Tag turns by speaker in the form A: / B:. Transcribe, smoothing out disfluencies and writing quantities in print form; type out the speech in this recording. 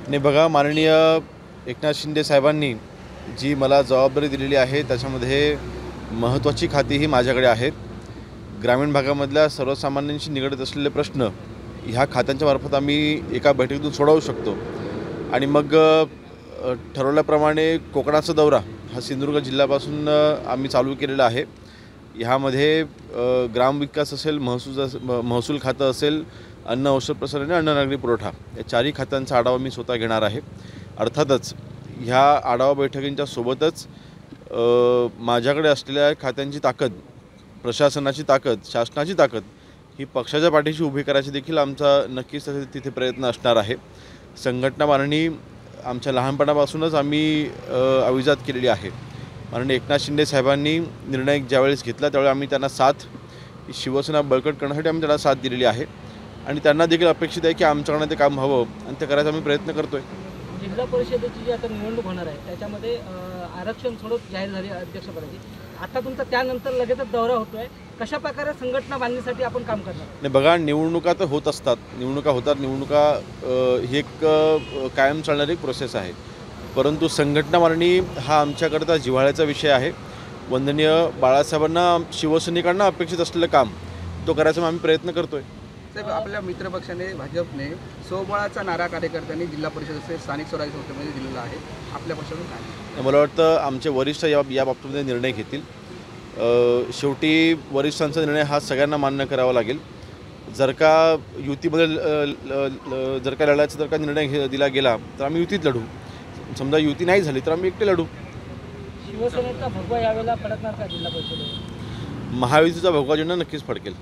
A: आणि बघा, माननीय एकनाथ शिंदे साहेबांनी जी मला जबाबदारी दिलेली आहे त्याच्यामध्ये महत्त्वाची खाती ही माझ्याकडे आहेत. ग्रामीण भागामधल्या सर्वसामान्यांशी निगडीत असलेले प्रश्न ह्या खात्यांच्या मार्फत आम्ही एका बैठकीतून सोडवू शकतो. आणि मग ठरवल्याप्रमाणे कोकणाचा दौरा हा सिंधुदुर्ग जिल्ह्यापासून आम्ही चालू केलेला आहे. ह्यामध्ये ग्रामविकास असेल, महसूल खातं असेल, अन्न औषध प्रसारण आणि अन्न नागरी पुरवठा या चारही खात्यांचा आढावा मी स्वतः घेणार आहे. अर्थातच ह्या आढावा बैठकींच्या सोबतच माझ्याकडे असलेल्या खात्यांची ताकद, प्रशासनाची ताकद, शासनाची ताकद ही पक्षाच्या पाठीशी उभी करायची देखील आमचा नक्कीच तिथे प्रयत्न असणार आहे. संघटना बांधणी आमच्या लहानपणापासूनच आम्ही अविजात केलेली आहे. माननीय एकनाथ शिंदे साहेबांनी निर्णय ज्यावेळेस घेतला त्यावेळी आम्ही त्यांना साथ, शिवसेना बळकट करण्यासाठी आम्ही त्यांना साथ दिलेली आहे. आणि त्यांना देखील अपेक्षित आहे की आमच्याकडनं ते काम हवं आणि ते करायचा आम्ही प्रयत्न करतो आहे.
B: जिल्हा परिषदेची जी आता निवडणूक होणार आहे त्याच्यामध्ये आरक्षण सोडत जाहीर झाली अध्यक्षपदाची. आता तुमचा त्यानंतर लगेचच दौरा होतोय. कशा प्रकारे संघटना बांधण्यासाठी आपण काम करणार?
A: नाही बघा, निवडणुका तर होत असतात, निवडणुका होतात. निवडणुका ही एक कायम चालणारी प्रोसेस आहे. परंतु संघटना बांधणी हा आमच्याकरता जिव्हाळ्याचा विषय आहे. वंदनीय बाळासाहेबांना, शिवसैनिकांना अपेक्षित असलेलं काम तो करायचा आम्ही प्रयत्न करतो आहे.
C: साहेब, आपल्या मित्रपक्षाने भाजपने स्वबळाचा नारा कार्यकर्त्यांनी जिल्हा परिषद असेल स्थानिक स्वराज्य संस्थेमध्ये दिलेला आहे. आपल्या पक्षातून काय?
A: मला वाटतं आमचे वरिष्ठ या बाबतीमध्ये निर्णय घेतील. शेवटी वरिष्ठांचा निर्णय हा सगळ्यांना मान्य करावा लागेल. जर का युतीमध्ये जर का लढायचा जर का निर्णय दिला गेला तर आम्ही युतीत लढू. समजा युती नाही झाली तर आम्ही एकटे लढू.
B: शिवसेनेचा भगवा यावेळेला फडकणार का जिल्हा परिषदेवर?
A: महायुतीचा भगवा झेंडा नक्कीच फडकेल.